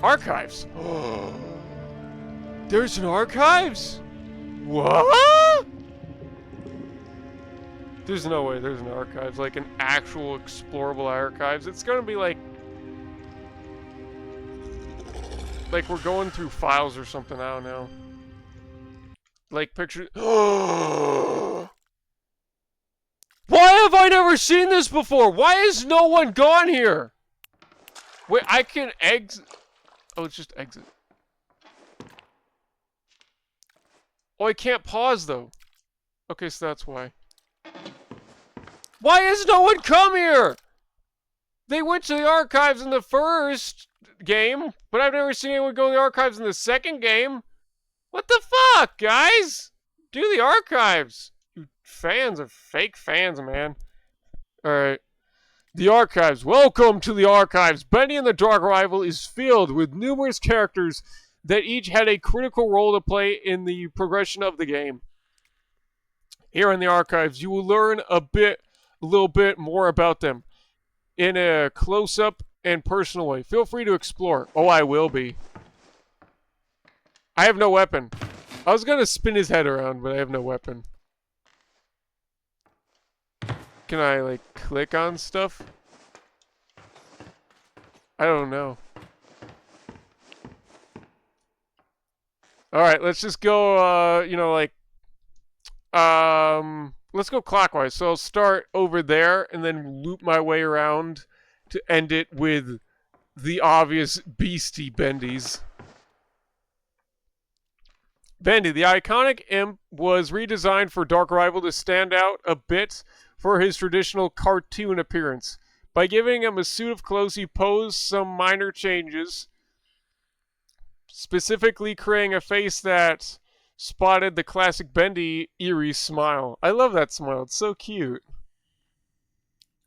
Archives. There's an archives? What? There's no way there's an archives, like an actual explorable archives. It's gonna be like we're going through files or something, I don't know. Like pictures. Why have I never seen this before? Why is no one gone here? Wait, I can exit. Oh, it's just exit. Oh, I can't pause though. Okay, so that's why. Why has no one come here? They went to the archives in the first game, but I've never seen anyone go to the archives in the second game. What the fuck, guys? Do the archives. You fans are fake fans, man. Alright. The archives. Welcome to the archives. Bendy and the Dark Rival is filled with numerous characters that each had a critical role to play in the progression of the game. Here in the archives, you will learn a little bit more about them in a close-up and personal way. Feel free to explore. Oh, I will be. I have no weapon. I was gonna spin his head around, but I have no weapon. Can I, like, click on stuff? I don't know. Alright, let's just go, you know, like, let's go clockwise. So I'll start over there and then loop my way around to end it with the obvious beastie Bendies. Bendy, the iconic imp, was redesigned for Dark Rival to stand out a bit for his traditional cartoon appearance. By giving him a suit of clothes, he posed some minor changes, specifically creating a face that spotted the classic Bendy eerie smile. I love that smile. It's so cute.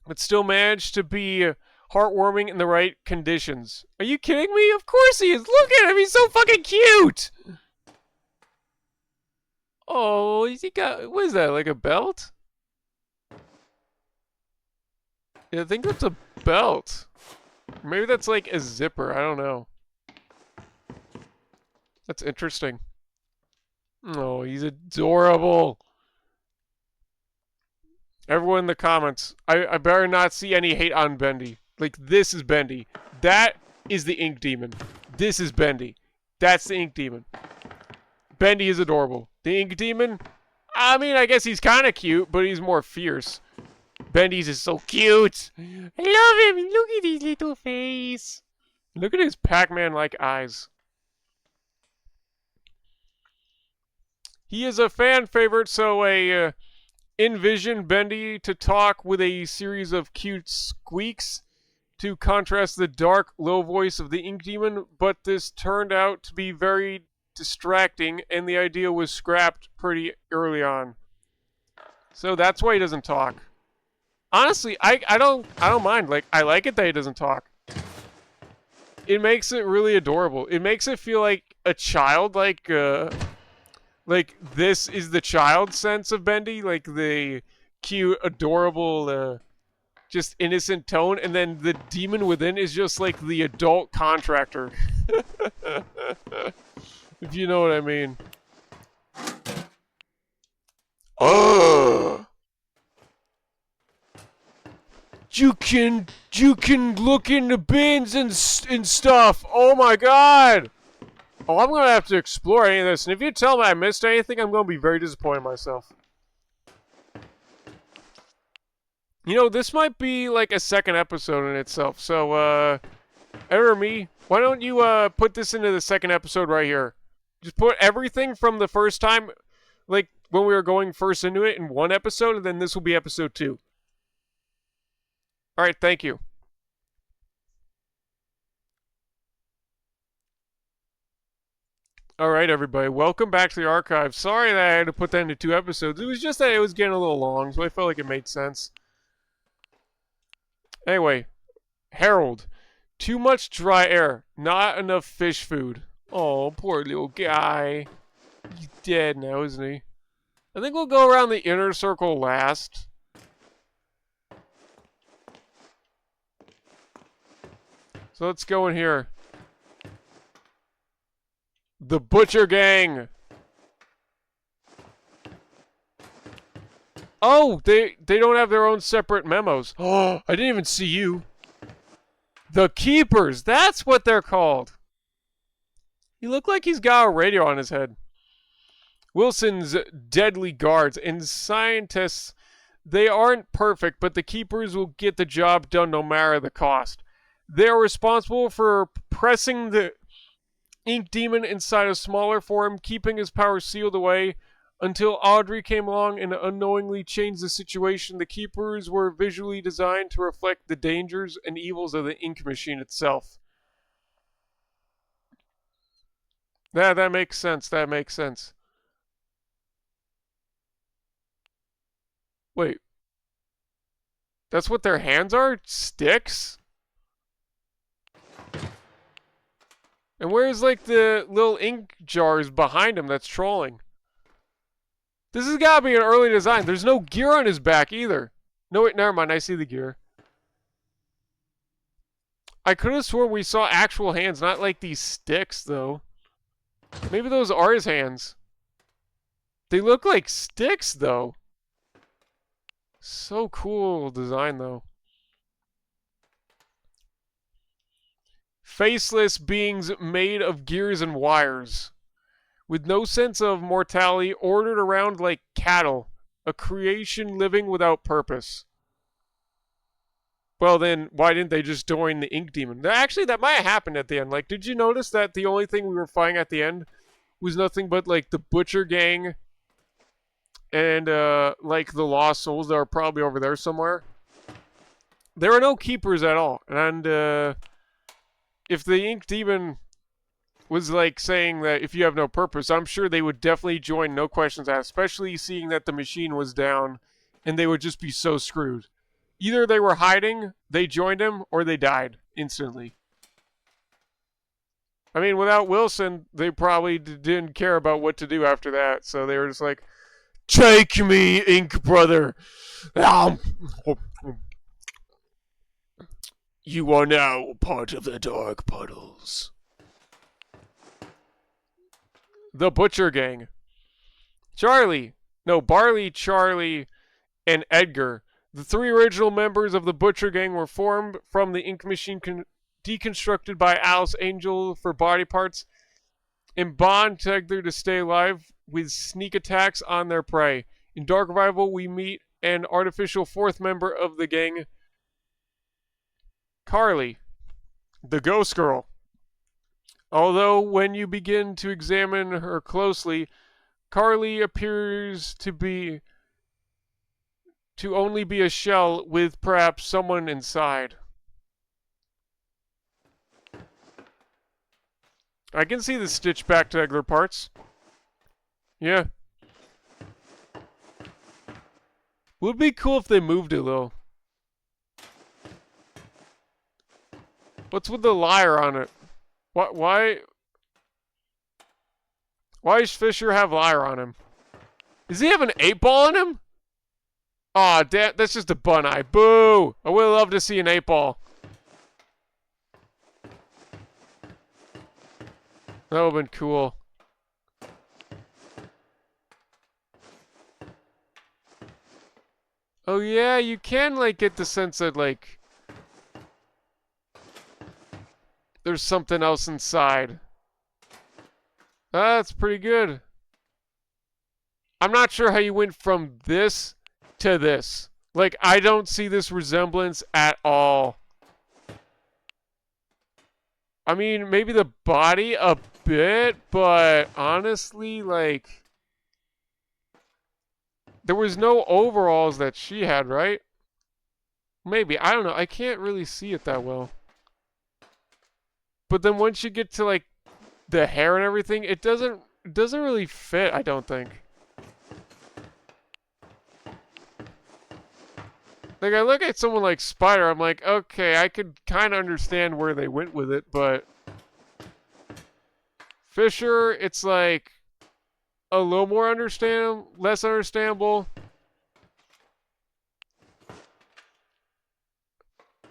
But still managed to be heartwarming in the right conditions. Are you kidding me? Of course he is. Look at him. He's so fucking cute. Oh, he got, what is that, like a belt? Yeah, I think that's a belt. Maybe that's like a zipper, I don't know. That's interesting. Oh, he's adorable. Everyone in the comments, I better not see any hate on Bendy. Like, this is Bendy. That is the Ink Demon. This is Bendy. That's the Ink Demon. Bendy is adorable. The Ink Demon, I mean, I guess he's kind of cute, but he's more fierce. Bendy's is so cute. I love him. Look at his little face. Look at his Pac-Man-like eyes. He is a fan favorite, so envision Bendy to talk with a series of cute squeaks to contrast the dark, low voice of the Ink Demon, but this turned out to be very distracting, and the idea was scrapped pretty early on. So that's why he doesn't talk. Honestly, I don't mind. Like, I like it that he doesn't talk. It makes it really adorable. It makes it feel like a child, like this is the child sense of Bendy, like the cute, adorable, just innocent tone, and then the demon within is just like the adult contractor. If you know what I mean. Ugh. You can look in the bins and stuff. Oh my god. Oh, I'm gonna have to explore any of this, and if you tell me I missed anything, I'm gonna be very disappointed in myself. You know, this might be like a second episode in itself. So, Error me, why don't you put this into the second episode right here? Just put everything from the first time, like when we were going first into it, in one episode, and then this will be episode 2. Alright, thank you. Alright, everybody, welcome back to the archive. Sorry that I had to put that into 2 episodes. It was just that it was getting a little long, so I felt like it made sense. Anyway, Harold. Too much dry air. Not enough fish food. Oh, poor little guy. He's dead now, isn't he? I think we'll go around the inner circle last. So let's go in here. The Butcher Gang. Oh, they don't have their own separate memos. Oh, I didn't even see you. The Keepers. That's what they're called. He looked like he's got a radio on his head. Wilson's deadly guards and scientists, they aren't perfect, but the Keepers will get the job done no matter the cost. They are responsible for pressing the Ink Demon inside a smaller form, keeping his power sealed away until Audrey came along and unknowingly changed the situation. The Keepers were visually designed to reflect the dangers and evils of the ink machine itself. That makes sense. That makes sense. Wait. That's what their hands are? Sticks? And where's like the little ink jars behind him that's trolling? This has got to be an early design. There's no gear on his back either. No, wait, never mind. I see the gear. I could have sworn we saw actual hands, not like these sticks, though. Maybe those are his hands. They look like sticks, though. So cool design, though. Faceless beings made of gears and wires, with no sense of mortality, ordered around like cattle, a creation living without purpose. Well, then, why didn't they just join the Ink Demon? Actually, that might have happened at the end. Like, did you notice that the only thing we were fighting at the end was nothing but, like, the Butcher Gang and, like, the Lost Souls that are probably over there somewhere? There are no Keepers at all. And, if the Ink Demon was, like, saying that if you have no purpose, I'm sure they would definitely join, no questions asked, especially seeing that the machine was down and they would just be so screwed. Either they were hiding, they joined him, or they died instantly. I mean, without Wilson, they probably didn't care about what to do after that. So they were just like, take me, Ink Brother. You are now part of the Dark Puddles. The Butcher Gang. Barley, Charlie, and Edgar. The three original members of the Butcher Gang were formed from the ink machine deconstructed by Alice Angel for body parts and bond together to stay alive with sneak attacks on their prey. In Dark Revival, we meet an artificial fourth member of the gang, Carly, the Ghost Girl. Although when you begin to examine her closely, Carly appears to only be a shell with perhaps someone inside. I can see the stitch back to regular parts. Yeah. Would be cool if they moved it a little. What's with the lyre on it? Why does Fisher have lyre on him? Does he have an 8-ball on him? Aw, oh, that's just a bun eye. Boo! I would love to see an 8-ball. That would have been cool. Oh yeah, you can, like, get the sense that, like, there's something else inside. That's pretty good. I'm not sure how you went from this to this. Like, I don't see this resemblance at all. I mean, maybe the body a bit, but honestly, like, there was no overalls that she had, right? Maybe. I don't know. I can't really see it that well. But then once you get to, like, the hair and everything, it doesn't really fit, I don't think. Like, I look at someone like Spider, I'm like, okay, I could kind of understand where they went with it, but Fisher, it's like a little more less understandable.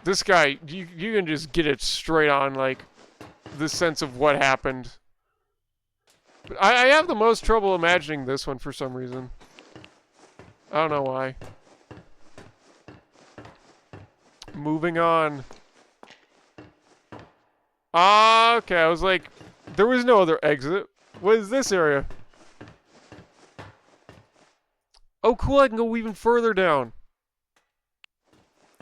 This guy, you can just get it straight on, like, the sense of what happened. But I have the most trouble imagining this one for some reason. I don't know why. Moving on. Ah, okay, I was like, there was no other exit. What is this area? Oh, cool, I can go even further down.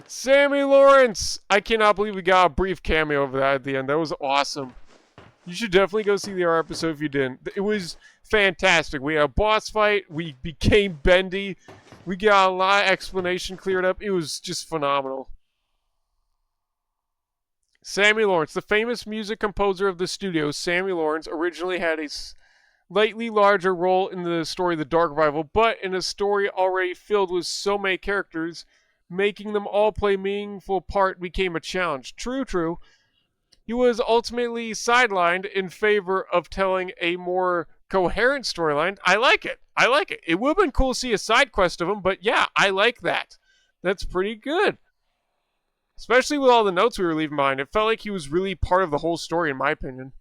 Sammy Lawrence! I cannot believe we got a brief cameo of that at the end. That was awesome. You should definitely go see the R episode if you didn't. It was fantastic. We had a boss fight. We became Bendy. We got a lot of explanation cleared up. It was just phenomenal. Sammy Lawrence, the famous music composer of the studio, Sammy Lawrence, originally had a slightly larger role in the story The Dark Rival, but in a story already filled with so many characters, making them all play a meaningful part became a challenge. True, true. He was ultimately sidelined in favor of telling a more coherent storyline. I like it. I like it. It would have been cool to see a side quest of him, but yeah, I like that. That's pretty good. Especially with all the notes we were leaving behind. It felt like he was really part of the whole story, in my opinion.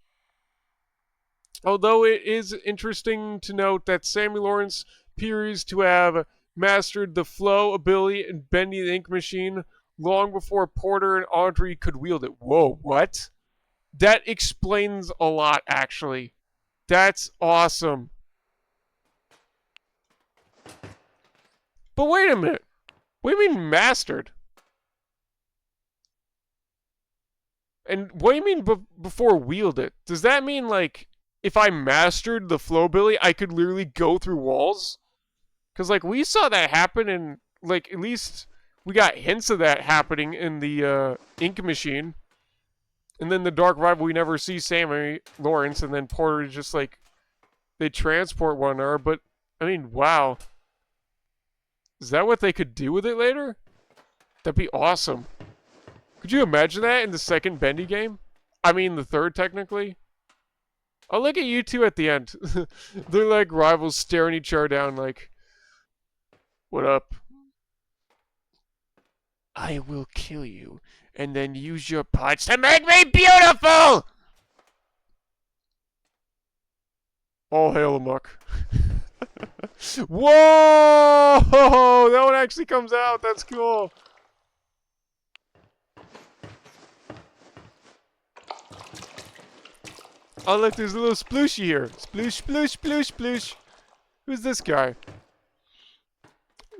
Although it is interesting to note that Sammy Lawrence appears to have mastered the flow ability in Bendy the Ink Machine long before Porter and Audrey could wield it. Whoa, what? That explains a lot, actually. That's awesome. But wait a minute. What do you mean mastered? And what do you mean before wield it? Does that mean, like, if I mastered the flow ability, I could literally go through walls? Because, like, we saw that happen in, like, at least we got hints of that happening in the Ink Machine. And then the Dark Rival, we never see Sammy Lawrence, and then Porter is just, like, they transport one another. But, I mean, wow. Is that what they could do with it later? That'd be awesome. Could you imagine that in the second Bendy game? I mean, the third, technically. Oh, look at you two at the end. They're like rivals staring each other down like, what up? I will kill you and then use your parts to make me beautiful! All hail Amok. Whoa! That one actually comes out. That's cool. Oh, look, there's a little splooshy here. Sploosh, sploosh, sploosh, sploosh. Who's this guy?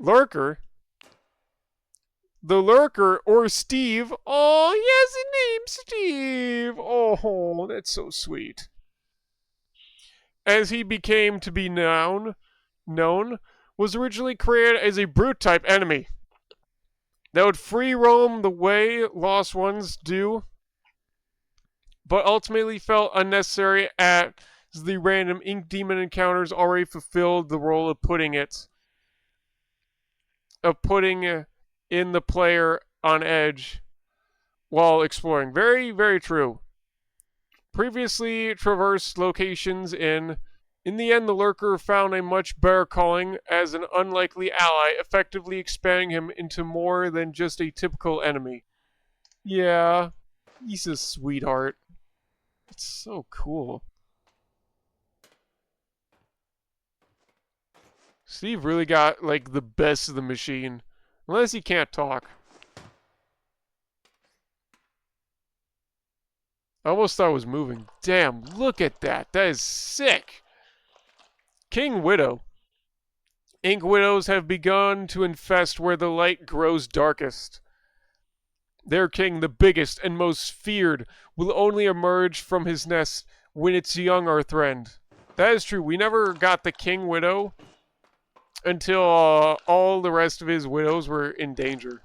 Lurker? The Lurker, or Steve. Oh, he has a name, Steve. Oh, that's so sweet. As he became to be known, was originally created as a brute-type enemy that would free roam the way lost ones do, but ultimately felt unnecessary as the random Ink Demon encounters already fulfilled the role of putting in the player on edge while exploring. Very, very true. Previously traversed locations in the end, the Lurker found a much better calling as an unlikely ally, effectively expanding him into more than just a typical enemy. Yeah, he's a sweetheart. It's so cool. Steve really got, like, the best of the machine. Unless he can't talk. I almost thought it was moving. Damn, look at that. That is sick. King Widow. Ink widows have begun to infest where the light grows darkest. Their king, the biggest and most feared, will only emerge from his nest when its young are threatened. That is true. We never got the King Widow until all the rest of his widows were in danger.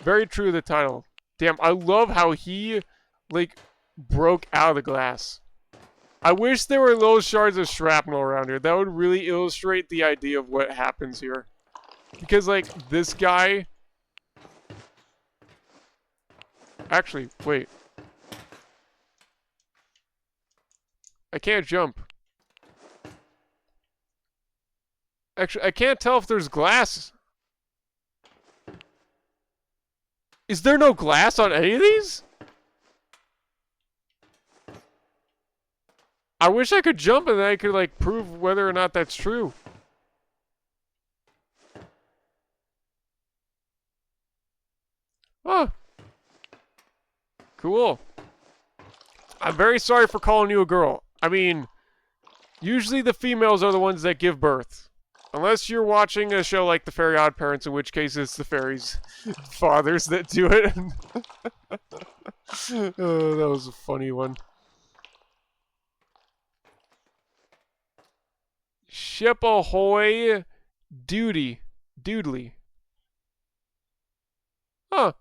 Very true to the title. Damn, I love how he, like, broke out of the glass. I wish there were little shards of shrapnel around here. That would really illustrate the idea of what happens here. Because, like, this guy... Actually, wait. I can't jump. Actually, I can't tell if there's glass. Is there no glass on any of these? I wish I could jump and then I could, like, prove whether or not that's true. Oh. Cool. I'm very sorry for calling you a girl. I mean, usually the females are the ones that give birth. Unless you're watching a show like The Fairy Odd Parents, in which case it's the fairies' fathers that do it. Oh, that was a funny one. Ship ahoy, doodly. Huh.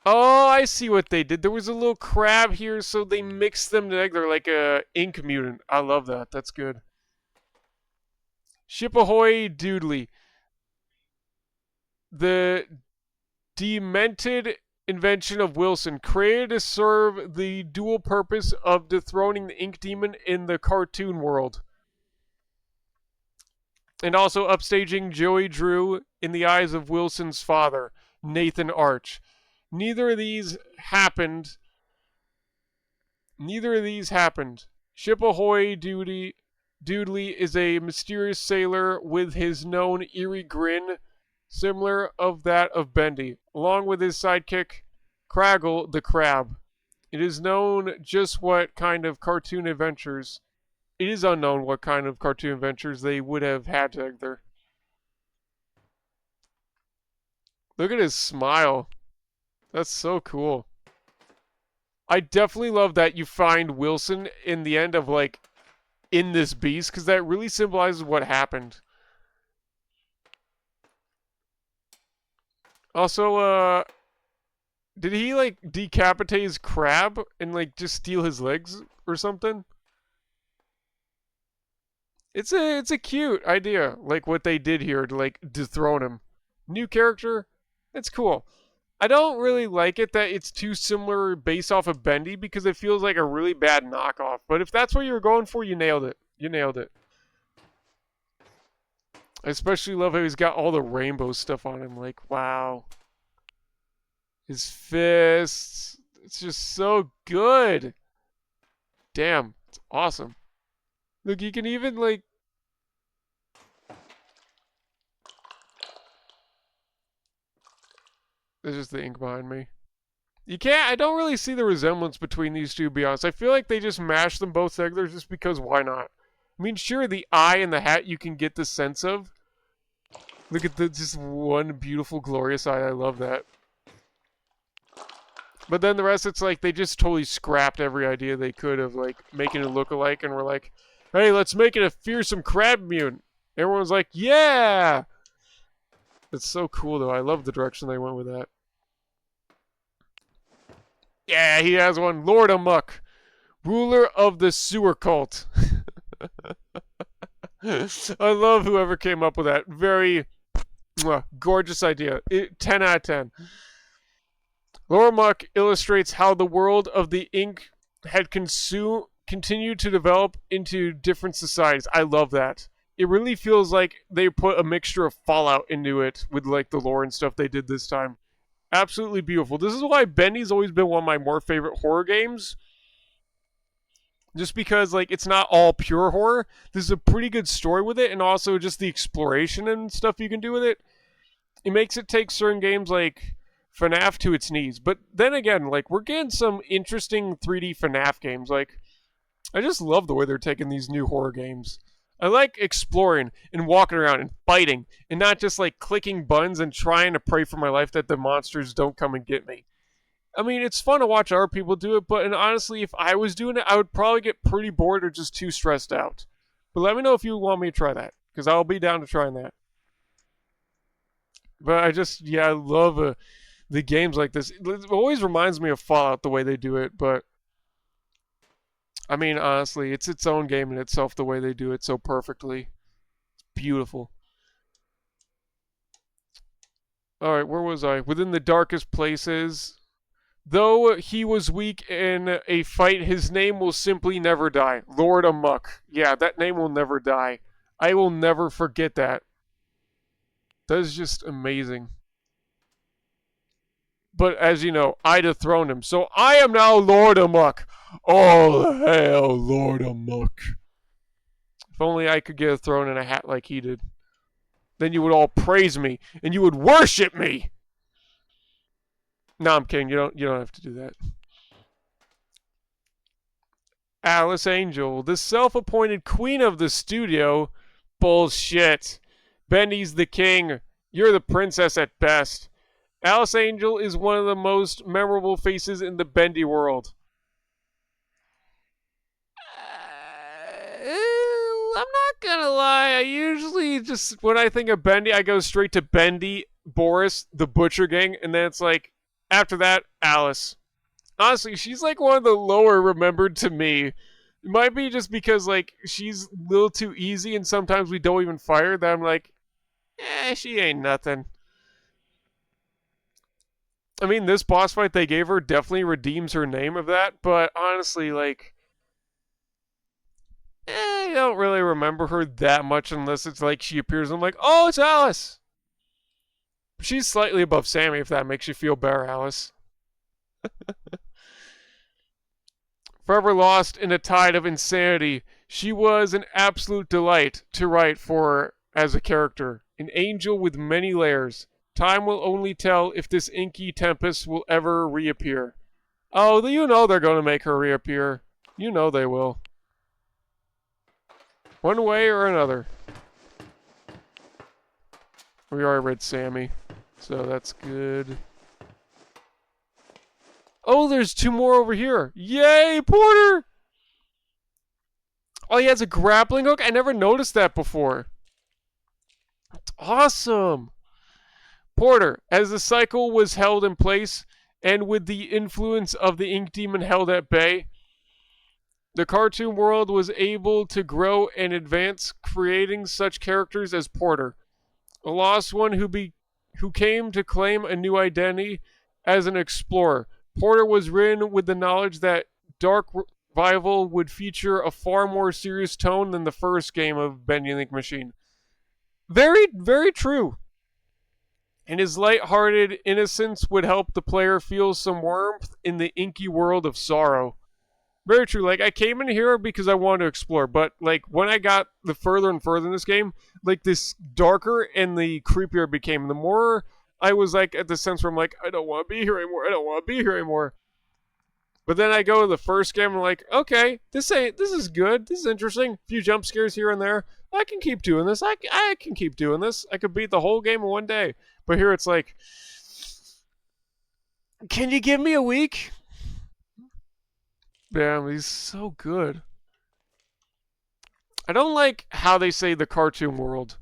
Oh, I see what they did. There was a little crab here, so they mixed them together. They're like a ink mutant. I love that. That's good. Ship ahoy, doodly. The demented invention of Wilson, created to serve the dual purpose of dethroning the ink demon in the cartoon world, and also upstaging Joey Drew in the eyes of Wilson's father, Nathan Arch. Neither of these happened. Neither of these happened. Ship ahoy, Doodley is a mysterious sailor with his known eerie grin, similar of that of Bendy, along with his sidekick, Craggle the Crab. It is known just what kind of cartoon adventures. It is unknown what kind of cartoon adventures they would have had together. Look at his smile. That's so cool. I definitely love that you find Wilson in the end of, like, in this beast, because that really symbolizes what happened. Also, did he, like, decapitate his crab and, like, just steal his legs or something? It's a cute idea, like what they did here to, like, dethrone him. New character, it's cool. I don't really like it that it's too similar based off of Bendy because it feels like a really bad knockoff. But if that's what you were going for, you nailed it. You nailed it. I especially love how he's got all the rainbow stuff on him. Like, wow. His fists. It's just so good. Damn. It's awesome. Look, you can even, like... There's just the ink behind me. You can't... I don't really see the resemblance between these two, to be honest. I feel like they just mashed them both together just because why not? I mean, sure, the eye and the hat you can get the sense of. Look at the just one beautiful, glorious eye. I love that. But then the rest, it's like they just totally scrapped every idea they could of, like, making it look alike, and we're like, hey, let's make it a fearsome crab mutant. Everyone's like, yeah! It's so cool, though. I love the direction they went with that. Yeah, he has one. Lord Amok, ruler of the sewer cult. I love whoever came up with that. Very gorgeous idea. 10 out of 10. Lord Amok illustrates how the world of the ink had continued to develop into different societies. I love that. It really feels like they put a mixture of Fallout into it with, like, the lore and stuff they did this time. Absolutely beautiful. This is why Bendy's always been one of my more favorite horror games. Just because, like, it's not all pure horror. There's a pretty good story with it, and also just the exploration and stuff you can do with it. It makes it take certain games like FNAF to its knees. But then again, like, we're getting some interesting 3D FNAF games. Like, I just love the way they're taking these new horror games. I like exploring and walking around and fighting and not just, like, clicking buttons and trying to pray for my life that the monsters don't come and get me. I mean, it's fun to watch other people do it, but and honestly, if I was doing it, I would probably get pretty bored or just too stressed out. But let me know if you want me to try that, because I'll be down to trying that. But I love the games like this. It always reminds me of Fallout the way they do it, but I mean, honestly, it's its own game in itself the way they do it so perfectly. It's beautiful. All right, where was I? Within the darkest places. Though he was weak in a fight, his name will simply never die. Lord Amok. Yeah, that name will never die. I will never forget that. That is just amazing. But as you know, I dethroned him. So I am now Lord Amok. All hail Lord Amok. If only I could get a throne and a hat like he did. Then you would all praise me and you would worship me. No, I'm kidding. You don't have to do that. Alice Angel, the self-appointed queen of the studio. Bullshit. Bendy's the king. You're the princess at best. Alice Angel is one of the most memorable faces in the Bendy world. I'm not gonna lie. I usually just, when I think of Bendy, I go straight to Bendy, Boris, the Butcher Gang, and then it's like, after that, Alice. Honestly, she's like one of the lower remembered to me. It might be just because like she's a little too easy, and sometimes we don't even fire. That I'm like, she ain't nothing. I mean, this boss fight they gave her definitely redeems her name of that, but honestly, like, I don't really remember her that much unless it's like she appears and I'm like, oh, it's Alice. She's slightly above Sammy, if that makes you feel better, Alice. Forever lost in a tide of insanity, she was an absolute delight to write for as a character. An angel with many layers. Time will only tell if this inky tempest will ever reappear. Oh, you know they're going to make her reappear. You know they will. One way or another. We already read Sammy, so that's good. Oh, there's two more over here. Yay, Porter! Oh, he has a grappling hook? I never noticed that before. That's awesome. Porter, as the cycle was held in place, and with the influence of the Ink Demon held at bay, the cartoon world was able to grow and advance, creating such characters as Porter, a lost one who came to claim a new identity as an explorer. Porter was written with the knowledge that Dark Revival would feature a far more serious tone than the first game of Bendy and the Ink Machine. Very, very true. And his light-hearted innocence would help the player feel some warmth in the inky world of sorrow. Very true. Like, I came in here because I wanted to explore, but, like, when I got the further and further in this game, like, this darker and the creepier it became. The more I was, like, at the sense where I'm like, I don't want to be here anymore. I don't want to be here anymore. But then I go to the first game and I'm like, okay, this is good. This is interesting. A few jump scares here and there. I can keep doing this. I can keep doing this. I could beat the whole game in one day. But here it's like, can you give me a week? Damn, he's so good. I don't like how they say the cartoon world.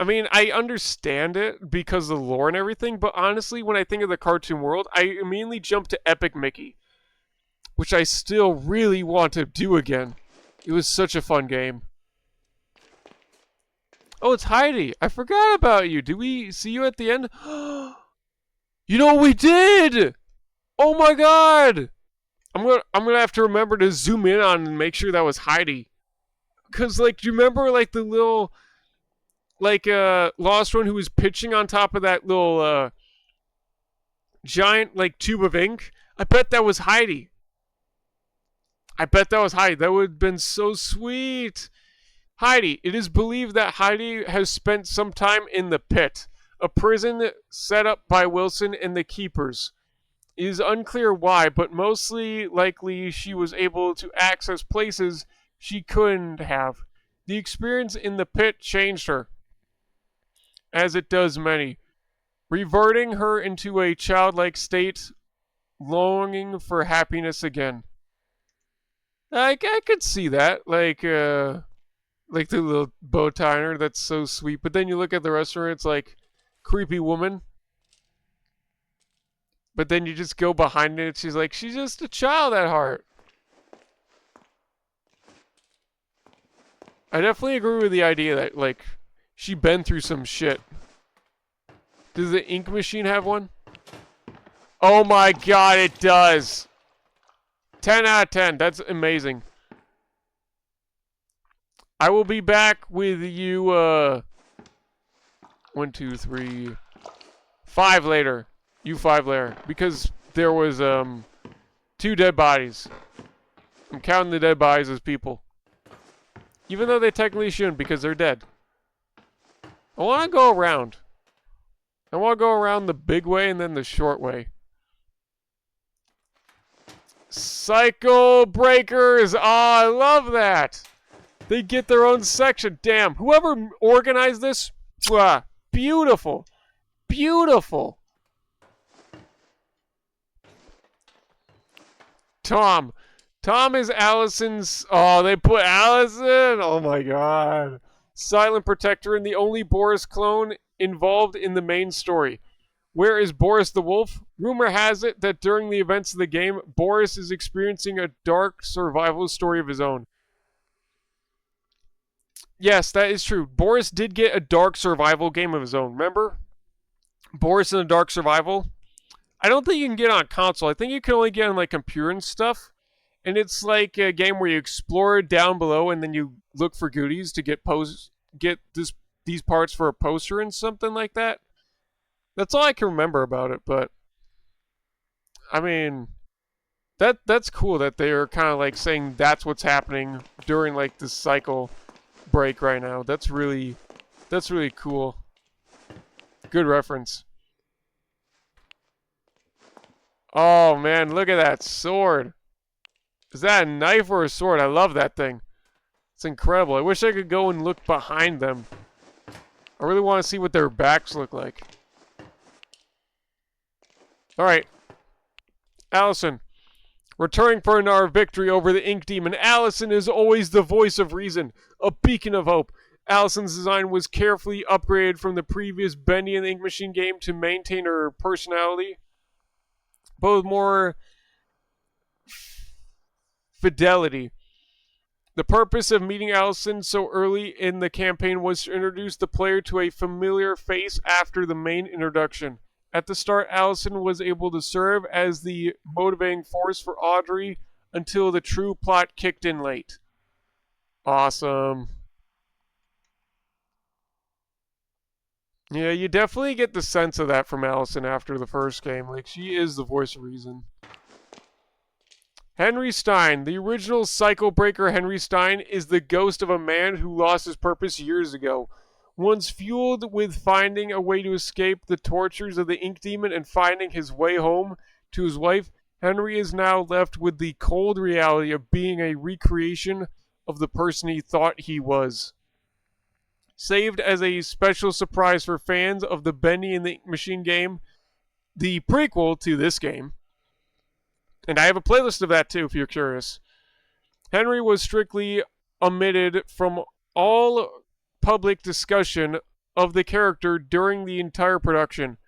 I mean, I understand it because of the lore and everything, but honestly, when I think of the cartoon world, I immediately jump to Epic Mickey, which I still really want to do again. It was such a fun game. Oh, it's Heidi. I forgot about you. Did we see you at the end? You know what we did? Oh my god! I'm gonna have to remember to zoom in on and make sure that was Heidi. Cause like, do you remember like the little like lost one who was pitching on top of that little giant like tube of ink? I bet that was Heidi. I bet that was Heidi. That would have been so sweet. Heidi. It is believed that Heidi has spent some time in the pit, a prison set up by Wilson and the Keepers. It is unclear why, but mostly likely she was able to access places she couldn't have. The experience in the pit changed her, as it does many, reverting her into a childlike state, longing for happiness again. I could see that, like the little bow tiner that's so sweet. But then you look at the rest of her, it's like creepy woman. But then you just go behind it, and she's like, she's just a child at heart. I definitely agree with the idea that, like, she been through some shit. Does the ink machine have one? Oh my god, it does! 10 out of 10. That's amazing. I will be back with you, 1, 2, 3, 5 later. You 5 later. Because there was, 2 dead bodies. I'm counting the dead bodies as people. Even though they technically shouldn't because they're dead. I want to go around. I want to go around the big way and then the short way. Cycle breakers! Ah, I love that! They get their own section. Damn, whoever organized this, beautiful. Beautiful. Tom. Tom is Allison's... Oh, they put Allison? Oh my god. Silent Protector and the only Boris clone involved in the main story. Where is Boris the Wolf? Rumor has it that during the events of the game, Boris is experiencing a dark survival story of his own. Yes, that is true. Boris did get a dark survival game of his own. Remember? Boris in a dark survival? I don't think you can get on console. I think you can only get on like computer and stuff. And it's like a game where you explore down below and then you look for goodies to get these parts for a poster and something like that. That's all I can remember about it, but I mean that's cool that they're kind of like saying that's what's happening during like this cycle break right now. That's really cool. Good reference. Oh man, look at that sword. Is that a knife or a sword? I love that thing. It's incredible. I wish I could go and look behind them. I really want to see what their backs look like. Alright. Allison. Returning for another victory over the Ink Demon, Allison is always the voice of reason, a beacon of hope. Allison's design was carefully upgraded from the previous Bendy and the Ink Machine game to maintain her personality, but with more fidelity. The purpose of meeting Allison so early in the campaign was to introduce the player to a familiar face after the main introduction. At the start, Allison was able to serve as the motivating force for Audrey until the true plot kicked in late. Awesome. Yeah, you definitely get the sense of that from Allison after the first game. Like, she is the voice of reason. Henry Stein. The original Cycle Breaker Henry Stein is the ghost of a man who lost his purpose years ago. Once fueled with finding a way to escape the tortures of the Ink Demon and finding his way home to his wife, Henry is now left with the cold reality of being a recreation of the person he thought he was. Saved as a special surprise for fans of the Bendy and the Ink Machine game, the prequel to this game, and I have a playlist of that too if you're curious. Henry was strictly omitted from all public discussion of the character during the entire production,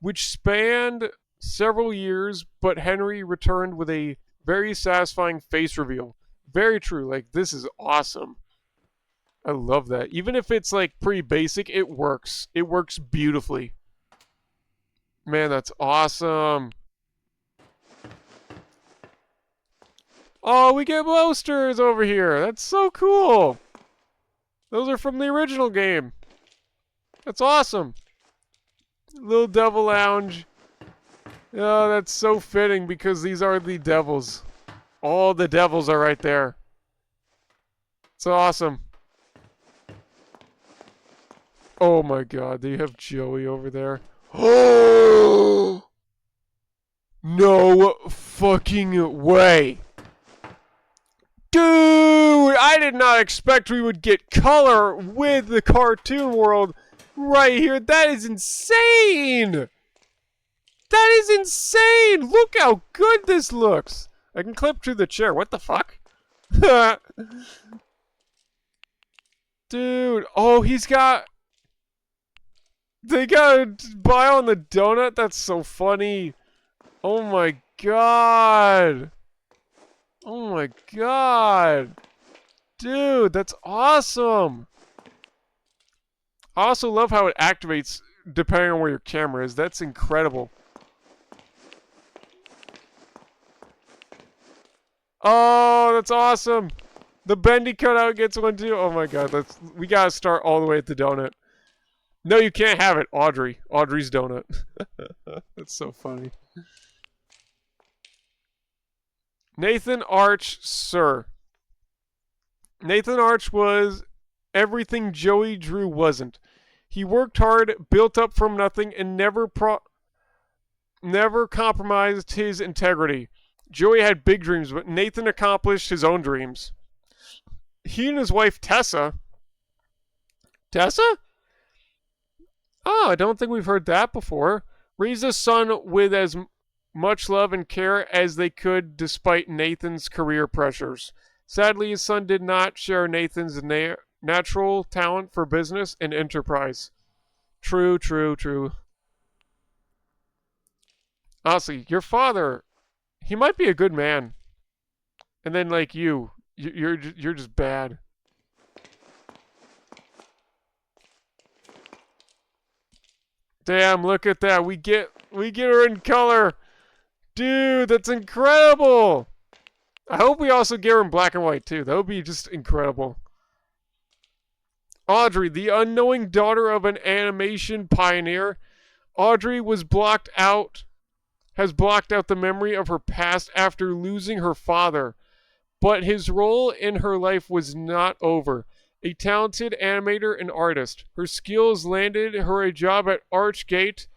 which spanned several years, but Henry returned with a very satisfying face reveal. Very true. Like, this is awesome. I love that. Even if it's like pretty basic, it works. It works beautifully. Man, that's awesome. Oh, we get posters over here. That's so cool. Those are from the original game. That's awesome. Little Devil Lounge. Oh, that's so fitting because these are the devils. All the devils are right there. It's awesome. Oh my god, they have Joey over there. Oh! No fucking way. Dude, I did not expect we would get color with the cartoon world right here. That is insane. That is insane. Look how good this looks. I can clip to the chair. What the fuck? Dude, oh, he's got... They got a buy on the donut? That's so funny. Oh my god. Oh my god. Dude, that's awesome. I also love how it activates depending on where your camera is. That's incredible. Oh, that's awesome. The Bendy cutout gets one too. Oh my god, we gotta start all the way at the donut. No, you can't have it, Audrey. Audrey's donut. That's so funny. Nathan Arch, sir. Nathan Arch was everything Joey Drew wasn't. He worked hard, built up from nothing, and never compromised his integrity. Joey had big dreams, but Nathan accomplished his own dreams. He and his wife Tessa. Tessa? Oh, I don't think we've heard that before. Raised a son with as much love and care as they could despite Nathan's career pressures. Sadly, his son did not share Nathan's natural talent for business and enterprise. True, true, true. Honestly, your father, he might be a good man. And then like you're just bad. Damn, look at that. We get her in color. Dude, that's incredible. I hope we also get her in black and white too. That would be just incredible. Audrey, the unknowing daughter of an animation pioneer. Audrey has blocked out the memory of her past after losing her father. But his role in her life was not over. A talented animator and artist. Her skills landed her a job at Archgate,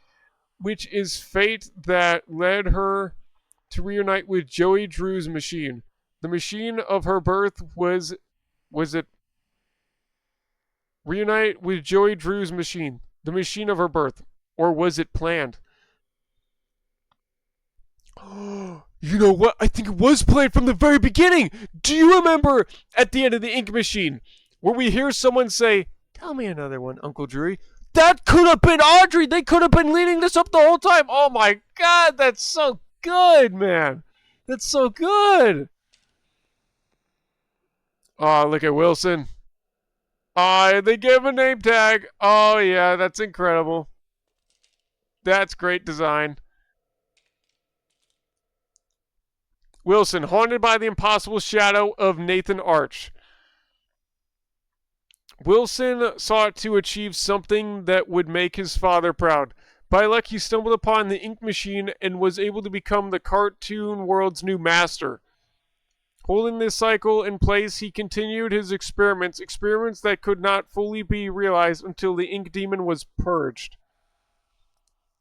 which is fate that led her to reunite with Joey Drew's machine. The machine of her birth was it reunite with Joey Drew's machine? The machine of her birth. Or was it planned? You know what? I think it was planned from the very beginning. Do you remember at the end of the Ink Machine where we hear someone say, "Tell me another one, Uncle Drury"? That could have been Audrey. They could have been leading this up the whole time. Oh my God, that's so good, man. That's so good. Oh, look at Wilson. Oh, they gave a name tag. Oh yeah, that's incredible. That's great design. Wilson, haunted by the impossible shadow of Nathan Arch. Wilson sought to achieve something that would make his father proud. By luck, he stumbled upon the ink machine and was able to become the cartoon world's new master. Holding this cycle in place, he continued his experiments that could not fully be realized until the ink demon was purged.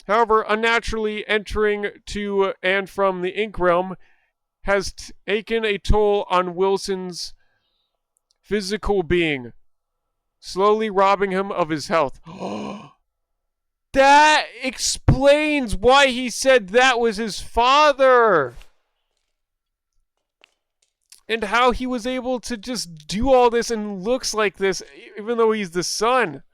However, unnaturally entering to and from the ink realm has taken a toll on Wilson's physical being, slowly robbing him of his health. That explains why he said that was his father. And how he was able to just do all this and looks like this, even though he's the son.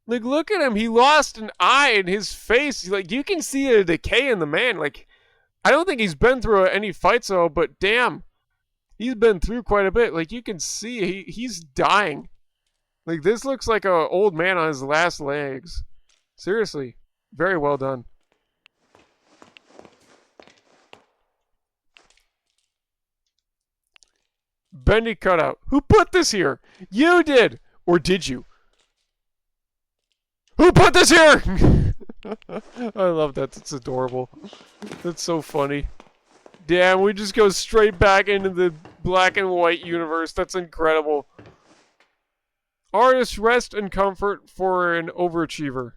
Like, look at him. He lost an eye in his face. Like, you can see a decay in the man. Like, I don't think he's been through any fights though, but damn, he's been through quite a bit. Like, you can see he's dying. Like, this looks like an old man on his last legs. Seriously, very well done. Bendy cutout. Who put this here? You did! Or did you? Who put this here? I love that. That's adorable. That's so funny. Damn, we just go straight back into the black and white universe. That's incredible. Artist rest and comfort for an overachiever.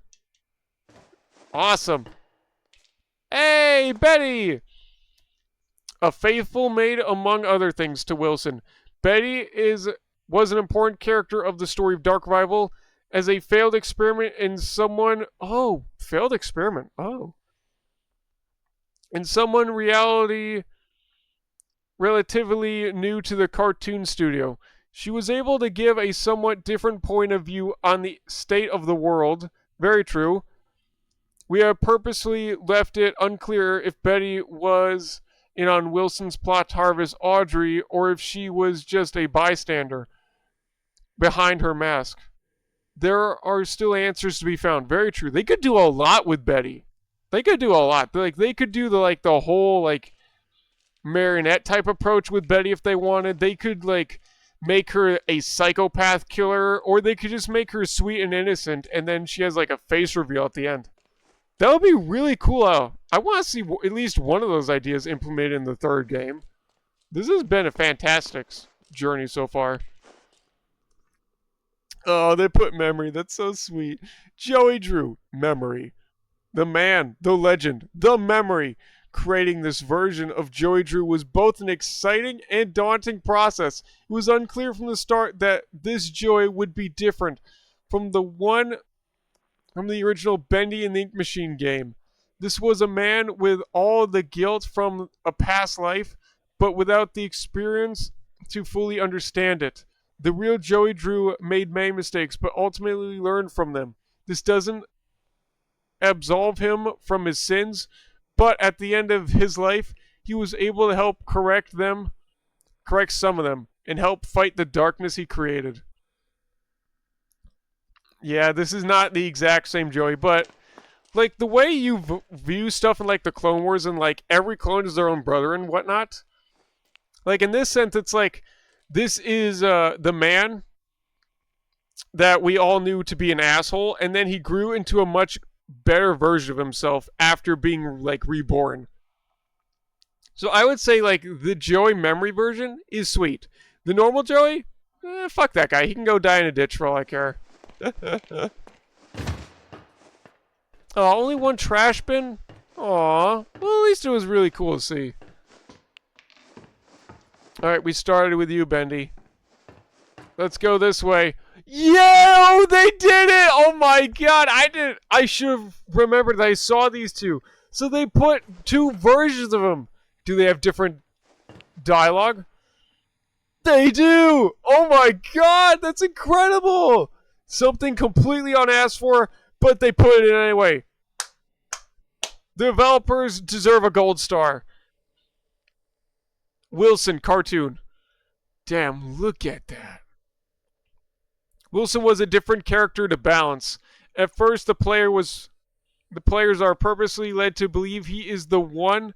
Awesome. Hey, Betty! A faithful maid among other things to Wilson. Betty was an important character of the story of Dark Rival as a failed experiment in someone... Oh, failed experiment. Oh. In someone relatively new to the cartoon studio. She was able to give a somewhat different point of view on the state of the world. Very true. We have purposely left it unclear if Betty was in on Wilson's plot to harvest Audrey or if she was just a bystander behind her mask. There are still answers to be found. Very true. They could do a lot with Betty. They could do a lot. Like, they could do the whole like marionette type approach with Betty if they wanted. They could like make her a psychopath killer, or they could just make her sweet and innocent, and then she has like a face reveal at the end. That would be really cool. I want to see at least one of those ideas implemented in the third game. This has been a fantastic journey so far. Oh, they put memory. That's so sweet. Joey Drew, memory. The man, the legend, the memory. Creating this version of Joey Drew was both an exciting and daunting process. It was unclear from the start that this Joey would be different from the original Bendy and the Ink Machine game. This was a man with all the guilt from a past life, but without the experience to fully understand it. The real Joey Drew made many mistakes, but ultimately learned from them. This doesn't absolve him from his sins, but at the end of his life, he was able to help correct some of them, and help fight the darkness he created. Yeah, this is not the exact same Joey, but like the way you view stuff in like the Clone Wars and like every clone is their own brother and whatnot. Like in this sense, it's like this is the man that we all knew to be an asshole, and then he grew into a much better version of himself after being like reborn. So I would say like the Joey memory version is sweet. The normal Joey, fuck that guy. He can go die in a ditch for all I care. Only one trash bin? Aw. Well, at least it was really cool to see. Alright, we started with you, Bendy. Let's go this way. Yo, they did it! Oh my god, I should have remembered that I saw these two. So they put two versions of them. Do they have different dialogue? They do! Oh my god, that's incredible! Something completely unasked for, but they put it in anyway. The developers deserve a gold star. Wilson cartoon. Damn, look at that. Wilson was a different character to balance. At first, the players are purposely led to believe he is the one.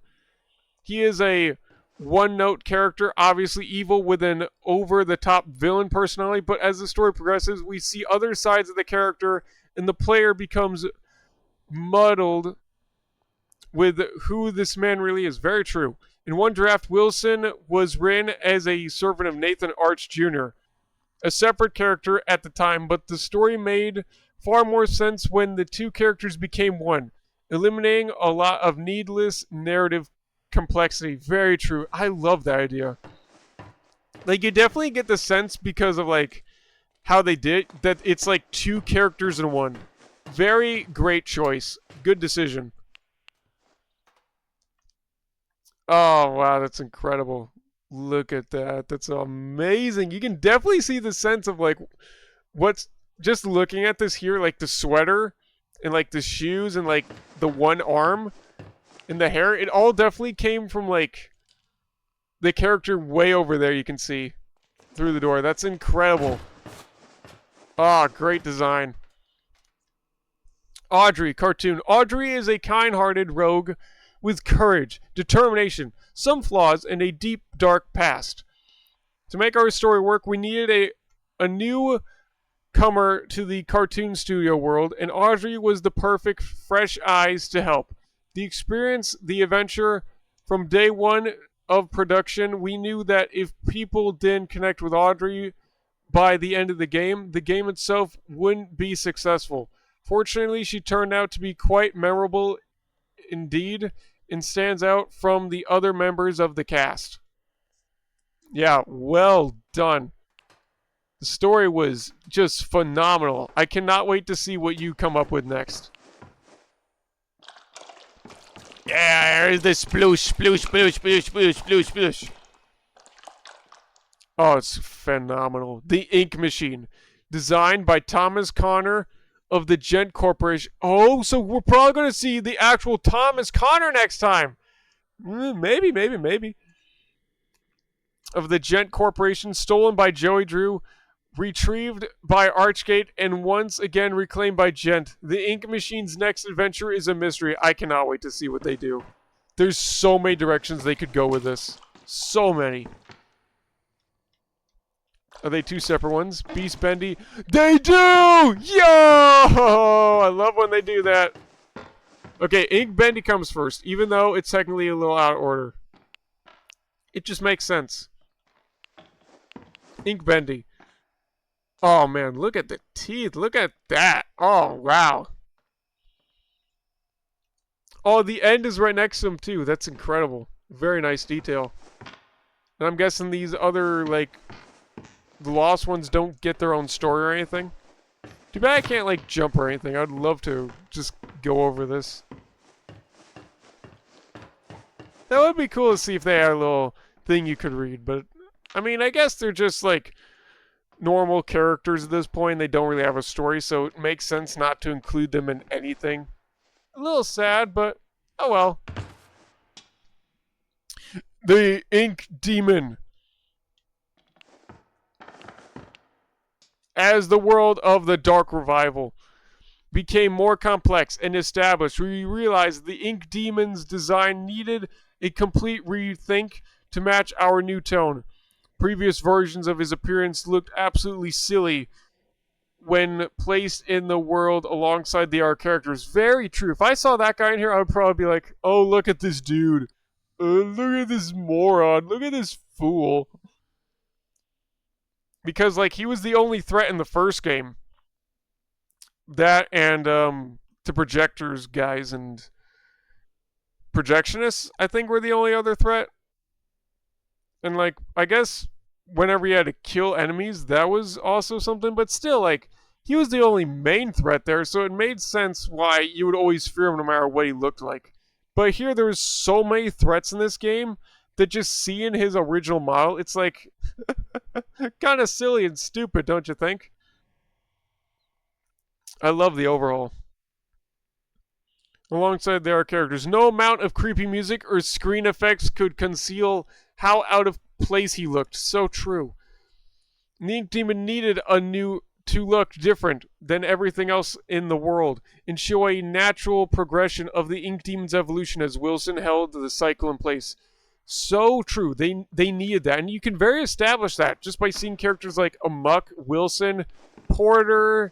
He is a one-note character, obviously evil with an over-the-top villain personality, but as the story progresses, we see other sides of the character, and the player becomes muddled with who this man really is. Very true. In one draft, Wilson was written as a servant of Nathan Arch Jr., a separate character at the time, but the story made far more sense when the two characters became one, eliminating a lot of needless narrative complexity. Very true. I love that idea. Like, you definitely get the sense because of, like, how they did that it's like two characters in one. Very great choice. Good decision. Oh, wow, that's incredible. Look at that. That's amazing. You can definitely see the sense of, like, what's just looking at this here, like the sweater and, like, the shoes and, like, the one arm and the hair. It all definitely came from, like, the character way over there, you can see through the door. That's incredible. Ah, great design. Audrey, cartoon. Audrey is a kind-hearted rogue with courage, determination, some flaws, and a deep, dark past. To make our story work, we needed a newcomer to the cartoon studio world, and Audrey was the perfect fresh eyes to help. The experience, the adventure, from day one of production, we knew that if people didn't connect with Audrey by the end of the game itself wouldn't be successful. Fortunately, she turned out to be quite memorable indeed, and stands out from the other members of the cast. Yeah, well done. The story was just phenomenal. I cannot wait to see what you come up with next. Yeah, there's the sploosh, sploosh, sploosh, sploosh, sploosh, sploosh, sploosh. Oh, it's phenomenal. The Ink Machine. Designed by Thomas Connor of the Gent Corporation. Oh, so we're probably going to see the actual Thomas Connor next time. Maybe. Of the Gent Corporation, stolen by Joey Drew, retrieved by Archgate, and once again reclaimed by Gent. The Ink Machine's next adventure is a mystery. I cannot wait to see what they do. There's so many directions they could go with this. So many. Are they two separate ones? Beast Bendy? They do! Yo! I love when they do that. Okay, Ink Bendy comes first, even though it's technically a little out of order. It just makes sense. Ink Bendy. Oh man, look at the teeth. Look at that. Oh wow. Oh, the end is right next to him too. That's incredible. Very nice detail. And I'm guessing these other, like, the lost ones don't get their own story or anything. Too bad I can't, like, jump or anything. I'd love to just go over this. That would be cool to see if they had a little thing you could read, but I mean, I guess they're just like normal characters at this point. They don't really have a story, so it makes sense not to include them in anything. A little sad, but oh well. The Ink Demon. As the world of the Dark Revival became more complex and established, we realized the Ink Demon's design needed a complete rethink to match our new tone. Previous versions of his appearance looked absolutely silly when placed in the world alongside the our characters. Very true. If I saw that guy in here, I would probably be like, oh, look at this dude. Look at this moron. Look at this fool. Because, like, he was the only threat in the first game. That and the projectors guys and projectionists, I think, were the only other threat. And, like, I guess whenever you had to kill enemies, that was also something. But still, like, he was the only main threat there, so it made sense why you would always fear him no matter what he looked like. But here, there was so many threats in this game that just seeing his original model, it's like kind of silly and stupid, don't you think? I love the overhaul. Alongside their characters, no amount of creepy music or screen effects could conceal how out of place he looked. So true. The Ink Demon needed to look different than everything else in the world and show a natural progression of the Ink Demon's evolution as Wilson held the cycle in place. So true. They needed that. And you can very establish that just by seeing characters like Amok, Wilson, Porter,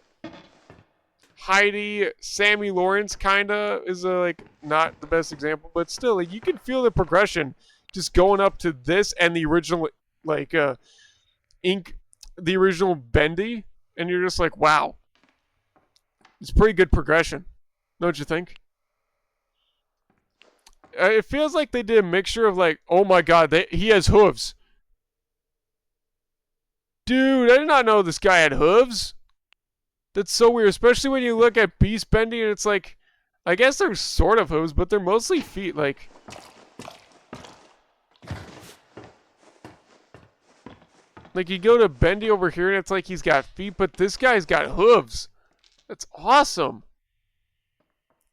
Heidi, Sammy Lawrence kinda is like not the best example, but still, like, you can feel the progression just going up to this and the original, like, the original Bendy, and you're just like, wow, it's pretty good progression, don't you think? It feels like they did a mixture of, like, oh my god, he has hooves. Dude, I did not know this guy had hooves. That's so weird, especially when you look at Beast Bendy and it's like, I guess they're sort of hooves, but they're mostly feet, like. Like, you go to Bendy over here and it's like he's got feet, but this guy's got hooves. That's awesome.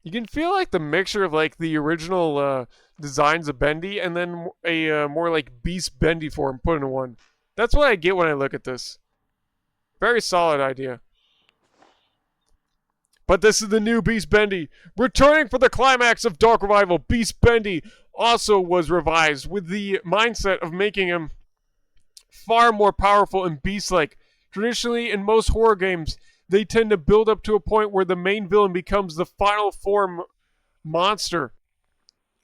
You can feel like the mixture of, like, the original designs of Bendy and then a more like Beast Bendy form put into one. That's what I get when I look at this. Very solid idea. But this is the new Beast Bendy. Returning for the climax of Dark Revival, Beast Bendy also was revised with the mindset of making him far more powerful and beast-like. Traditionally, in most horror games, they tend to build up to a point where the main villain becomes the final form monster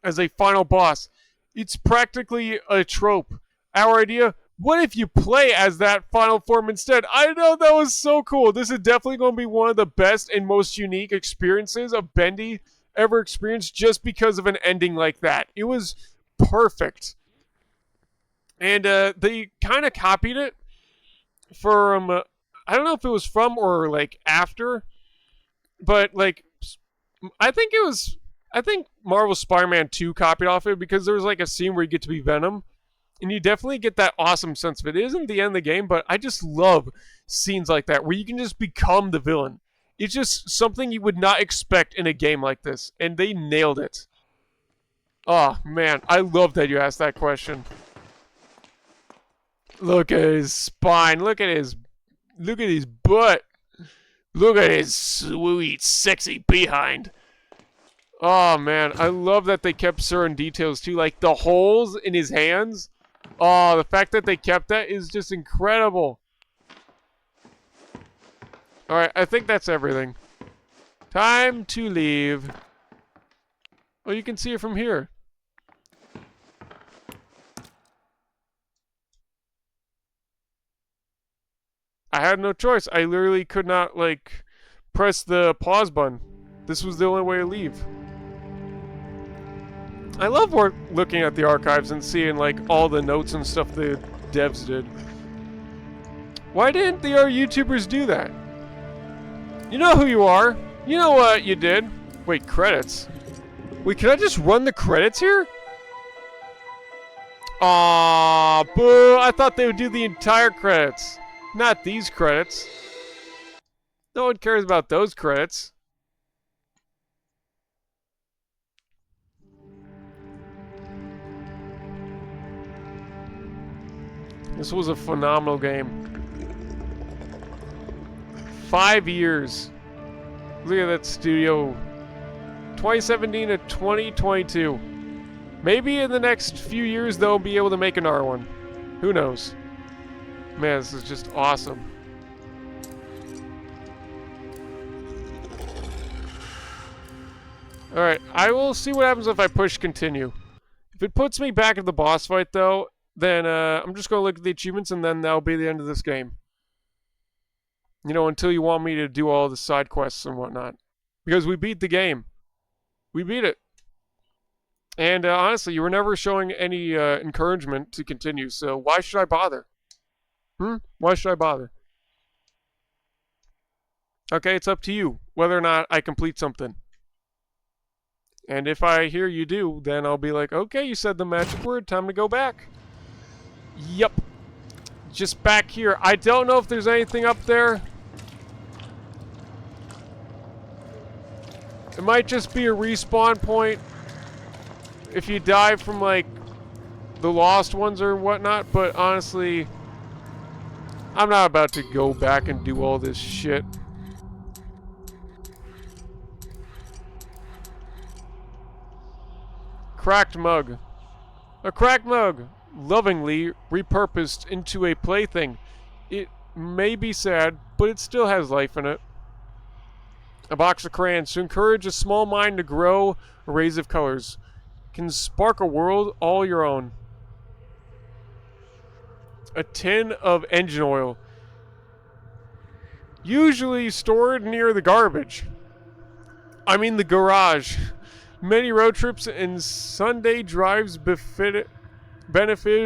as a final boss. It's practically a trope. Our idea, what if you play as that final form instead? I know, that was so cool. This is definitely going to be one of the best and most unique experiences of Bendy ever experienced just because of an ending like that. It was perfect. And they kind of copied it from, I don't know if it was from or like after, but like, I think Marvel Spider-Man 2 copied off it because there was like a scene where you get to be Venom. And you definitely get that awesome sense of it. It isn't the end of the game, but I just love scenes like that where you can just become the villain. It's just something you would not expect in a game like this. And they nailed it. Oh, man. I love that you asked that question. Look at his spine. Look at his butt. Look at his sweet, sexy behind. Oh, man. I love that they kept certain details, too. Like the holes in his hands. Oh, the fact that they kept that is just incredible. Alright, I think that's everything. Time to leave. Oh, you can see it from here. I had no choice. I literally could not, like, press the pause button. This was the only way to leave. I love looking at the archives and seeing, like, all the notes and stuff the devs did. Why didn't the other YouTubers do that? You know who you are. You know what you did. Wait, credits? Wait, can I just run the credits here? Aw, boo. I thought they would do the entire credits. Not these credits. No one cares about those credits. This was a phenomenal game. 5 years. Look at that studio. 2017 to 2022. Maybe in the next few years they'll be able to make another one. Who knows? Man, this is just awesome. Alright, I will see what happens if I push continue. If it puts me back at the boss fight, though, then I'm just going to look at the achievements, and then that'll be the end of this game. You know, until you want me to do all the side quests and whatnot. Because we beat the game. We beat it. And honestly, you were never showing any encouragement to continue, so why should I bother? Why should I bother? Okay, it's up to you whether or not I complete something. And if I hear you do, then I'll be like, okay, you said the magic word, time to go back. Yup. Just back here. I don't know if there's anything up there. It might just be a respawn point if you die from, like, the lost ones or whatnot, but honestly, I'm not about to go back and do all this shit. Cracked mug. A cracked mug, lovingly repurposed into a plaything. It may be sad, but it still has life in it. A box of crayons to encourage a small mind to grow arrays of colors. Can spark a world all your own. A tin of engine oil. Usually stored near the garbage. I mean the garage. Many road trips and Sunday drives benefited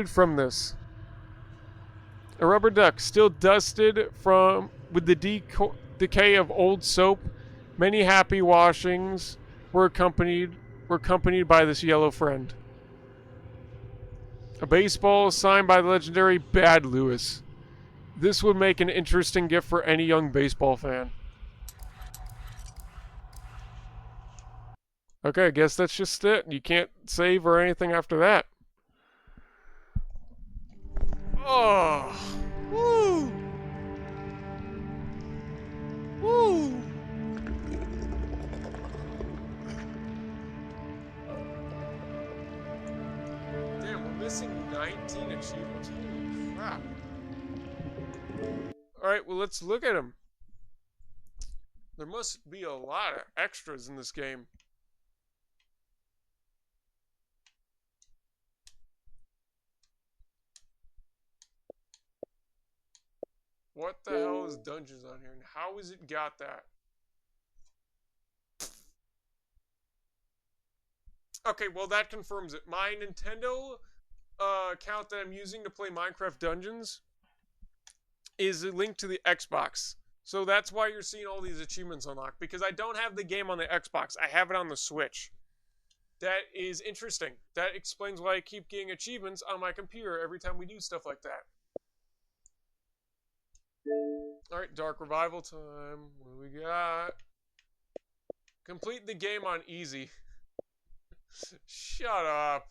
from this. A rubber duck, still dusted from with the decay of old soap. Many happy washings were accompanied by this yellow friend. A baseball signed by the legendary Bad Lewis. This would make an interesting gift for any young baseball fan. Okay, I guess that's just it. You can't save or anything after that. Oh, woo, woo. Damn, we're missing 19 achievements. Holy crap. Alright, well, let's look at them. There must be a lot of extras in this game. What the hell is Dungeons on here? And how has it got that? Okay, well, that confirms it. My Nintendo account that I'm using to play Minecraft Dungeons is linked to the Xbox. So that's why you're seeing all these achievements unlocked. Because I don't have the game on the Xbox. I have it on the Switch. That is interesting. That explains why I keep getting achievements on my computer every time we do stuff like that. Alright, Dark Revival time. What do we got? Complete the game on easy. Shut up.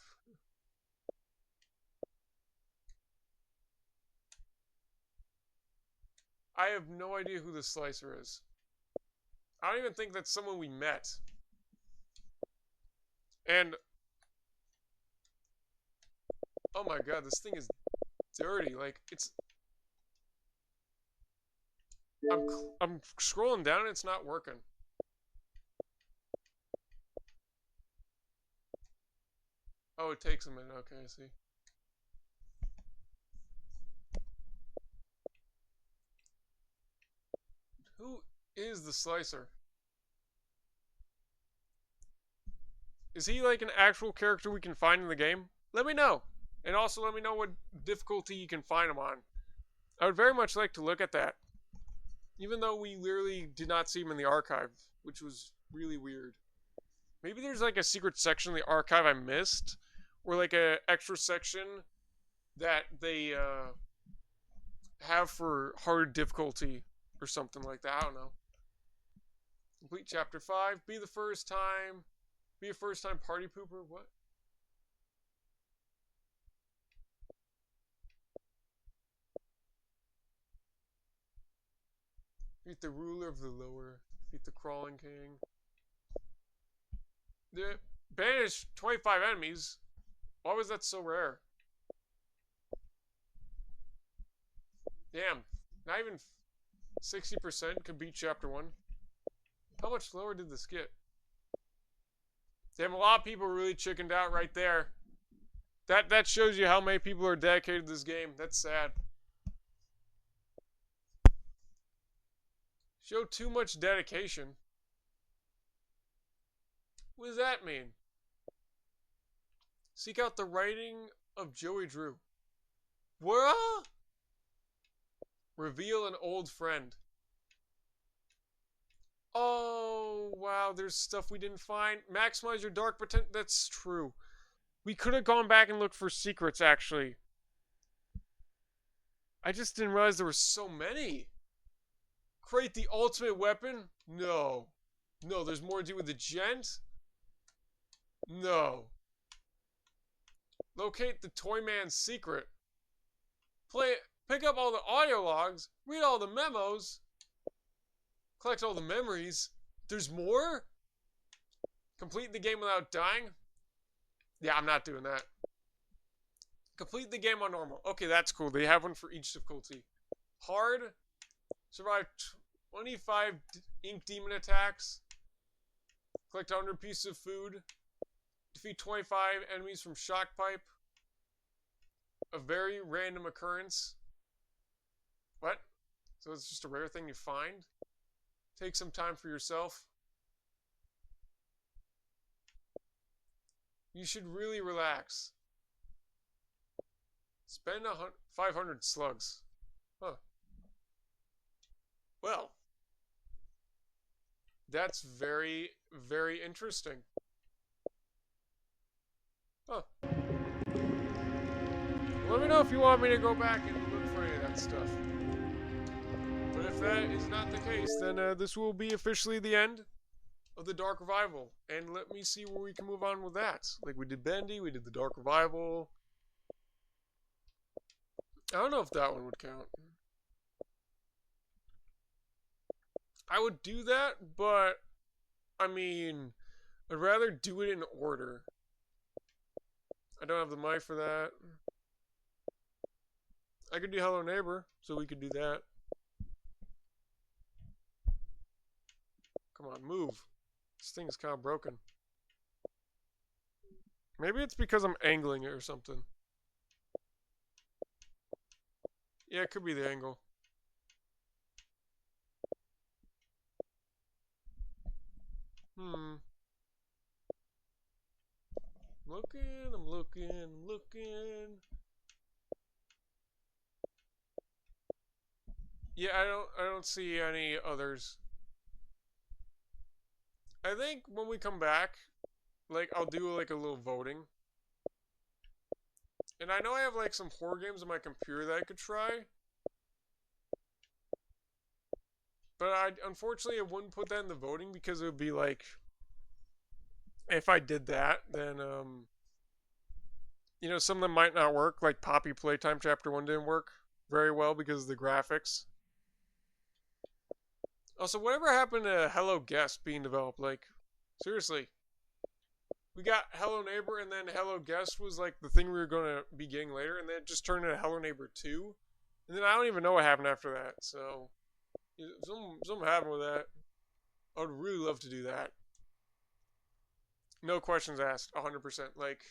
I have no idea who this Slicer is. I don't even think that's someone we met. And... oh my god, this thing is dirty. Like, it's... I'm scrolling down and it's not working. Oh, it takes a minute. Okay, I see. is the Slicer? Is he like an actual character we can find in the game? Let me know. And also let me know what difficulty you can find him on. I would very much like to look at that. Even though we literally did not see him in the archive, which was really weird. Maybe there's like a secret section in the archive I missed, or like a extra section that they have for hard difficulty or something like that. I don't know. Complete chapter 5. Be a first time party pooper. What? Beat the ruler of the lower. Beat the crawling king. The banish 25 enemies. Why was that so rare? Damn. Not even 60% could beat chapter 1. How much lower did this get? Damn, a lot of people really chickened out right there. That shows you how many people are dedicated to this game. That's sad. Show too much dedication. What does that mean? Seek out the writing of Joey Drew. What? Reveal an old friend. Oh, wow, there's stuff we didn't find. Maximize your dark potential. That's true. We could have gone back and looked for secrets, actually. I just didn't realize there were so many. Create the ultimate weapon? No. No, there's more to do with the gent? No. Locate the Toy Man's secret. Pick up all the audio logs. Read all the memos. Collect all the memories. There's more? Complete the game without dying? Yeah, I'm not doing that. Complete the game on normal. Okay, that's cool. They have one for each difficulty. Hard. Survive 25 ink demon attacks. Collect 100 pieces of food. Defeat 25 enemies from shock pipe. A very random occurrence. What? So it's just a rare thing you find? Take some time for yourself. You should really relax. Spend 500 slugs. Huh. Well. That's very, very interesting. Huh. Let me know if you want me to go back and look for any of that stuff. But if that is not the case, then this will be officially the end of the Dark Revival. And let me see where we can move on with that. Like, we did Bendy, we did the Dark Revival. I don't know if that one would count. I would do that, but, I mean, I'd rather do it in order. I don't have the mic for that. I could do Hello Neighbor, so we could do that. Come on, move. This thing is kind of broken. Maybe it's because I'm angling it or something. Yeah, it could be the angle. I'm looking. Yeah, I don't see any others. I think when we come back, like, I'll do like a little voting. And I know I have like some horror games on my computer that I could try. But unfortunately, I wouldn't put that in the voting because it would be like, if I did that, then, you know, some of them might not work. Like Poppy Playtime Chapter 1 didn't work very well because of the graphics. Also, whatever happened to Hello Guest being developed? Like, seriously. We got Hello Neighbor, and then Hello Guest was like the thing we were going to be getting later, and then it just turned into Hello Neighbor 2. And then I don't even know what happened after that, so something happened with that. I would really love to do that. No questions asked, 100%. Like,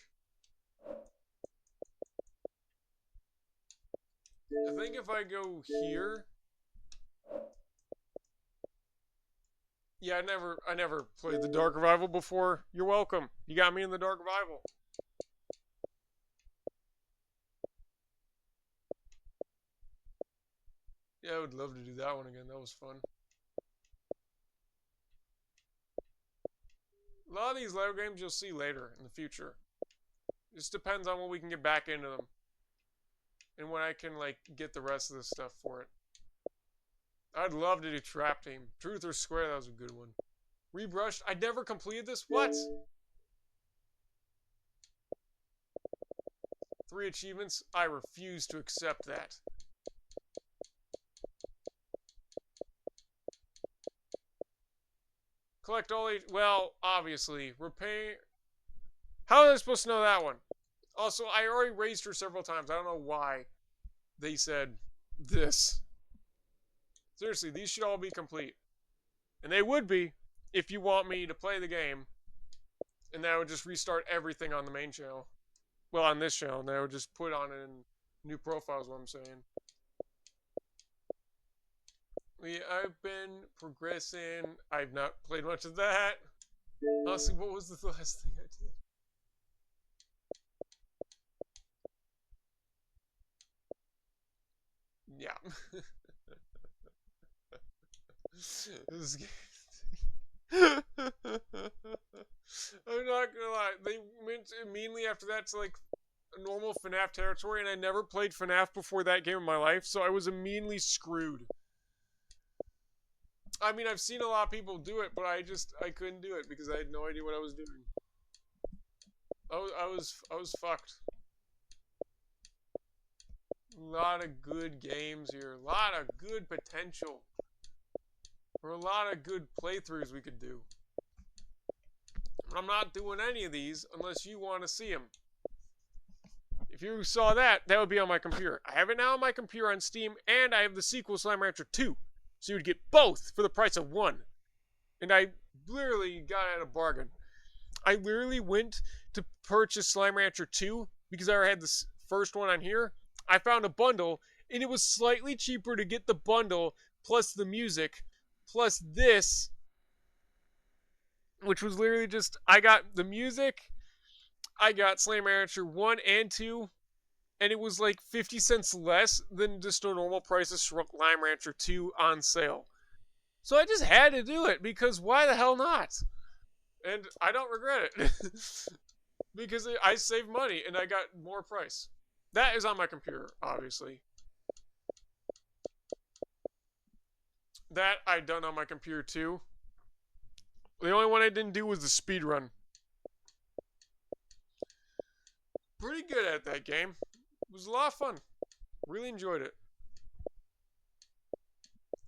I think if I go here, Yeah, I never played the Dark Revival before. You're welcome. You got me in the Dark Revival. Yeah, I would love to do that one again. That was fun. A lot of these Lego games you'll see later in the future. Just depends on when we can get back into them. And when I can, like, get the rest of the stuff for it. I'd love to do Trap Team. Truth or Square, that was a good one. Rebrushed. I never completed this. What? 3 achievements? I refuse to accept that. Collect all... Well, obviously. Repay... How am I supposed to know that one? Also, I already raised her several times. I don't know why they said this. Seriously, these should all be complete. And they would be if you want me to play the game. And then I would just restart everything on the main channel. Well, on this channel. And then I would just put on in new profiles, what I'm saying. I've been progressing. I've not played much of that. Honestly, what was the last thing I did? Yeah. This game. I'm not gonna lie. They went immediately after that to like a normal FNAF territory, and I never played FNAF before that game in my life, so I was immediately screwed. I mean, I've seen a lot of people do it, but I couldn't do it because I had no idea what I was doing. I was fucked. A lot of good games here. A lot of good potential. For a lot of good playthroughs we could do. I'm not doing any of these unless you want to see them. If you saw that, that would be on my computer. I have it now on my computer on Steam, and I have the sequel, Slime Rancher 2. So you would get both for the price of one. And I literally got at a bargain. I literally went to purchase Slime Rancher 2 because I already had this first one on here. I found a bundle, and it was slightly cheaper to get the bundle plus the music plus this, which was literally just, I got the music, I got Slime Rancher 1 and 2, and it was like 50 cents less than just a normal price of Slime Rancher 2 on sale. So I just had to do it, because why the hell not? And I don't regret it. Because I saved money, and I got more price. That is on my computer, obviously. That I done on my computer too. The only one I didn't do was the speed run. Pretty good at that game. It was a lot of fun. Really enjoyed it.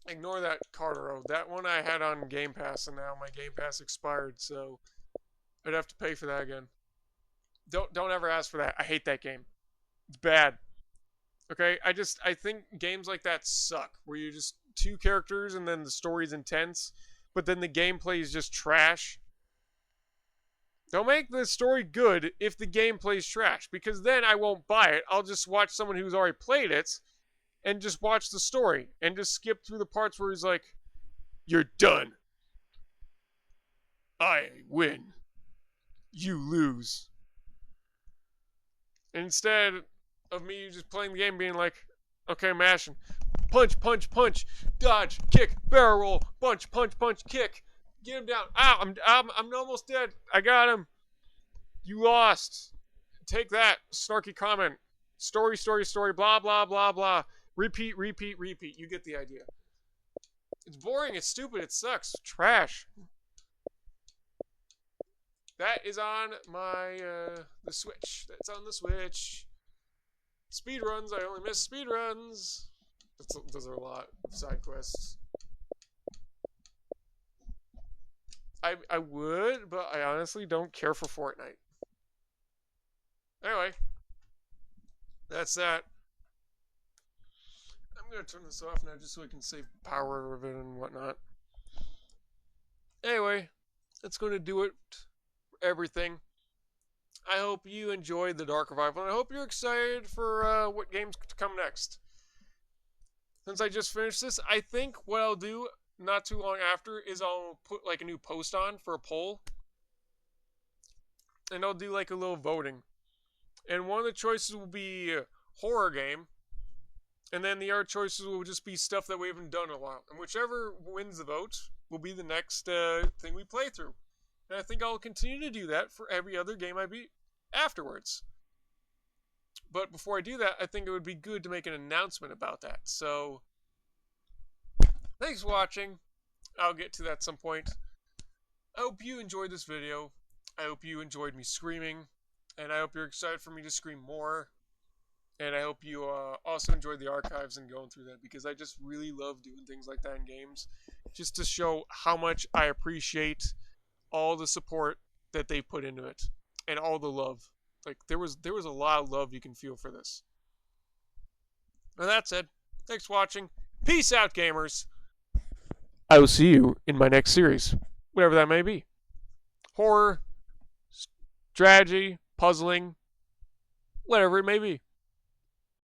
Ignore that Carter Road. That one I had on Game Pass, and now my Game Pass expired, so I'd have to pay for that again. Don't ever ask for that. I hate that game. It's bad. Okay, I think games like that suck, where you're just 2 characters and then the story's intense, but then the gameplay is just trash. Don't make the story good if the gameplay is trash, because then I won't buy it. I'll just watch someone who's already played it and just watch the story and just skip through the parts where he's like, "You're done. I win. You lose." Instead of me just playing the game being like, okay, mashing. Punch, punch, punch. Dodge, kick, barrel roll. Punch, punch, punch, kick. Get him down. Ow, I'm almost dead. I got him. You lost. Take that. Snarky comment. Story, story, story. Blah, blah, blah, blah. Repeat, repeat, repeat. You get the idea. It's boring. It's stupid. It sucks. Trash. That is on my, the Switch. That's on the Switch. Speedruns. I only miss speedruns. Those are a lot of side quests. I would, but I honestly don't care for Fortnite. Anyway. That's that. I'm going to turn this off now just so I can save power of it and whatnot. Anyway. That's going to do it for everything. I hope you enjoyed the Dark Revival, and I hope you're excited for what games to come next. Since I just finished this, I think what I'll do, not too long after is I'll put like a new post on for a poll, and I'll do like a little voting. And one of the choices will be horror game, and then the other choices will just be stuff that we haven't done in a while. And whichever wins the vote will be the next thing we play through. And I think I'll continue to do that for every other game I beat afterwards. But before I do that, I think it would be good to make an announcement about that. So, thanks for watching. I'll get to that at some point. I hope you enjoyed this video. I hope you enjoyed me screaming. And I hope you're excited for me to scream more. And I hope you also enjoyed the archives and going through that, because I just really love doing things like that in games, just to show how much I appreciate all the support that they put into it and all the love. Like there was a lot of love you can feel for this. With that said, thanks for watching. Peace out, gamers. I will see you in my next series, whatever that may be. Horror, strategy, puzzling, whatever it may be.